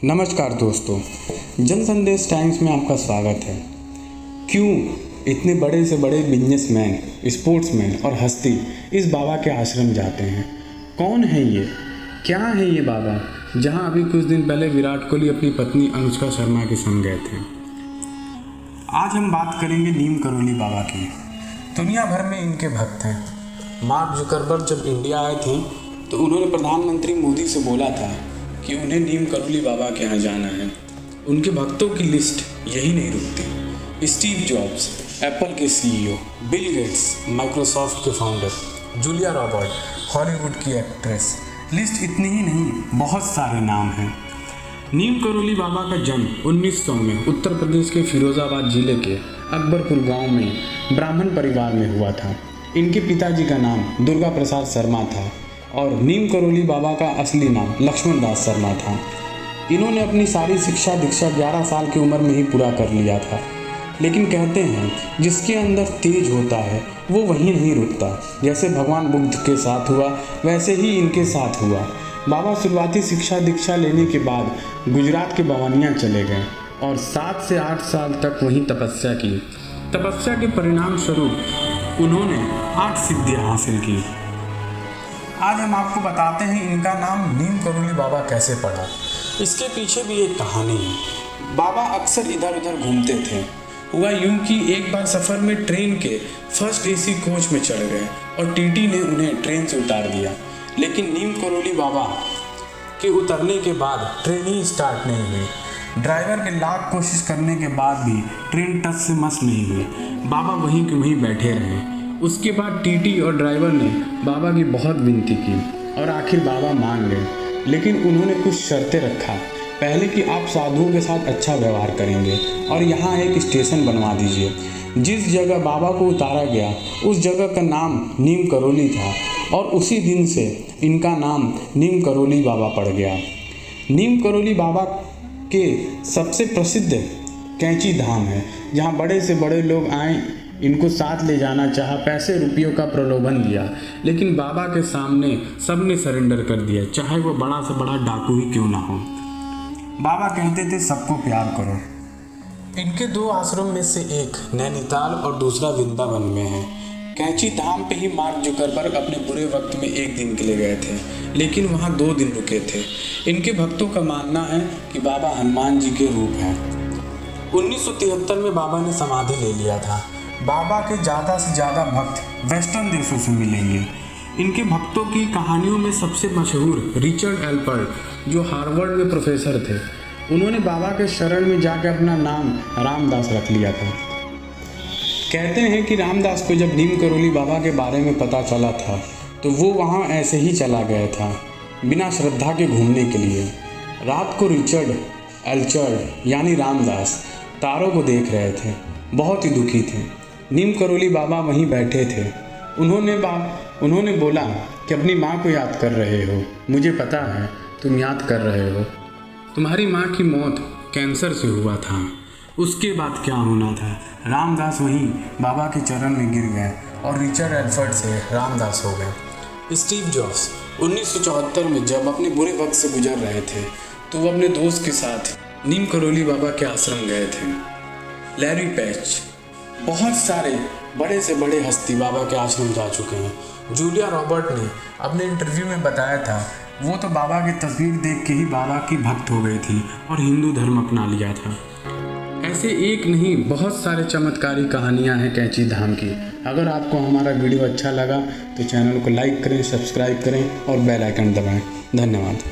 नमस्कार दोस्तों, जन संदेश टाइम्स में आपका स्वागत है। क्यों इतने बड़े से बड़े बिजनेसमैन, स्पोर्ट्समैन और हस्ती इस बाबा के आश्रम जाते हैं? कौन है ये? क्या है ये बाबा, जहां अभी कुछ दिन पहले विराट कोहली अपनी पत्नी अनुष्का शर्मा के संग गए थे? आज हम बात करेंगे नीम करोली बाबा की। दुनिया भर में इनके भक्त हैं। मार्क जुकरबर्ग जब इंडिया आए थे तो उन्होंने प्रधानमंत्री मोदी से बोला था कि उन्हें नीम करोली बाबा के यहाँ जाना है। उनके भक्तों की लिस्ट यही नहीं रुकती। स्टीव जॉब्स, एप्पल के सीईओ, बिल गेट्स, माइक्रोसॉफ्ट के फाउंडर, जूलिया रॉबर्ट, हॉलीवुड की एक्ट्रेस, लिस्ट इतनी ही नहीं, बहुत सारे नाम हैं। नीम करोली बाबा का जन्म 1900 में उत्तर प्रदेश के फिरोजाबाद जिले के अकबरपुर गांव में ब्राह्मण परिवार में हुआ था। इनके पिताजी का नाम दुर्गा प्रसाद शर्मा था और नीम करोली बाबा का असली नाम लक्ष्मण दास शर्मा था। इन्होंने अपनी सारी शिक्षा दीक्षा 11 साल की उम्र में ही पूरा कर लिया था। लेकिन कहते हैं जिसके अंदर तेज होता है वो वहीं नहीं रुकता। जैसे भगवान बुद्ध के साथ हुआ वैसे ही इनके साथ हुआ। बाबा शुरुआती शिक्षा दीक्षा लेने के बाद गुजरात के बवानिया चले गए और 7 से 8 साल तक वहीं तपस्या की। तपस्या के परिणाम स्वरूप उन्होंने 8 सिद्धियाँ हासिल की। आज हम आपको बताते हैं इनका नाम नीम करोली बाबा कैसे पड़ा। इसके पीछे भी एक कहानी है। बाबा अक्सर इधर उधर घूमते थे। हुआ यूं कि एक बार सफ़र में ट्रेन के फर्स्ट एसी कोच में चढ़ गए और टीटी ने उन्हें ट्रेन से उतार दिया। लेकिन नीम करोली बाबा के उतरने के बाद ट्रेन ही स्टार्ट नहीं हुई। ड्राइवर के लाख कोशिश करने के बाद भी ट्रेन टच से मस नहीं हुई। बाबा वहीं के वहीं बैठे रहे। उसके बाद टीटी और ड्राइवर ने बाबा की बहुत विनती की और आखिर बाबा मान गए। लेकिन उन्होंने कुछ शर्तें रखा। पहले कि आप साधुओं के साथ अच्छा व्यवहार करेंगे और यहाँ एक स्टेशन बनवा दीजिए। जिस जगह बाबा को उतारा गया उस जगह का नाम नीम करोली था और उसी दिन से इनका नाम नीम करोली बाबा पड़ गया। नीम करोली बाबा के सबसे प्रसिद्ध कैंची धाम है, जहाँ बड़े से बड़े लोग आए, इनको साथ ले जाना चाहा, पैसे रुपयों का प्रलोभन दिया, लेकिन बाबा के सामने सबने सरेंडर कर दिया, चाहे वो बड़ा से बड़ा डाकू ही क्यों ना हो। बाबा कहते थे सबको प्यार करो। इनके 2 आश्रम में से एक नैनीताल और दूसरा वृंदावन में है। कैंची धाम पे ही मार्क जुकरबर्ग अपने बुरे वक्त में 1 दिन के लिए गए थे, लेकिन वहाँ 2 दिन रुके थे। इनके भक्तों का मानना है कि बाबा हनुमान जी के रूप हैं। 1973 में बाबा ने समाधि ले लिया था। बाबा के ज़्यादा से ज़्यादा भक्त वेस्टर्न देशों से मिलेंगे। इनके भक्तों की कहानियों में सबसे मशहूर रिचर्ड एल्पर्ट, जो हार्वर्ड में प्रोफेसर थे, उन्होंने बाबा के शरण में जाकर अपना नाम रामदास रख लिया था। कहते हैं कि रामदास को जब नीम करोली बाबा के बारे में पता चला था तो वो वहाँ ऐसे ही चला गया था, बिना श्रद्धा के घूमने के लिए। रात को रिचर्ड एल्चर्ड यानी रामदास तारों को देख रहे थे, बहुत ही दुखी थे। नीम करोली बाबा वहीं बैठे थे। उन्होंने बोला कि अपनी माँ को याद कर रहे हो, मुझे पता है तुम याद कर रहे हो। तुम्हारी माँ की मौत कैंसर से हुआ था, उसके बाद क्या होना था। रामदास वहीं बाबा के चरण में गिर गए और रिचर्ड एल्फर्ड से रामदास हो गए। स्टीव जॉब्स 1974 में जब अपने बुरे वक्त से गुजर रहे थे तो वो अपने दोस्त के साथ नीम करोली बाबा के आश्रम गए थे। लैरी पेज, बहुत सारे बड़े से बड़े हस्ती बाबा के आश्रम जा चुके हैं। जूलिया रॉबर्ट ने अपने इंटरव्यू में बताया था वो तो बाबा की तस्वीर देख के ही बाबा की भक्त हो गई थी और हिंदू धर्म अपना लिया था। ऐसे एक नहीं, बहुत सारे चमत्कारी कहानियां हैं कैंची धाम की। अगर आपको हमारा वीडियो अच्छा लगा तो चैनल को लाइक करें, सब्सक्राइब करें और बेल आइकन दबाएं। धन्यवाद।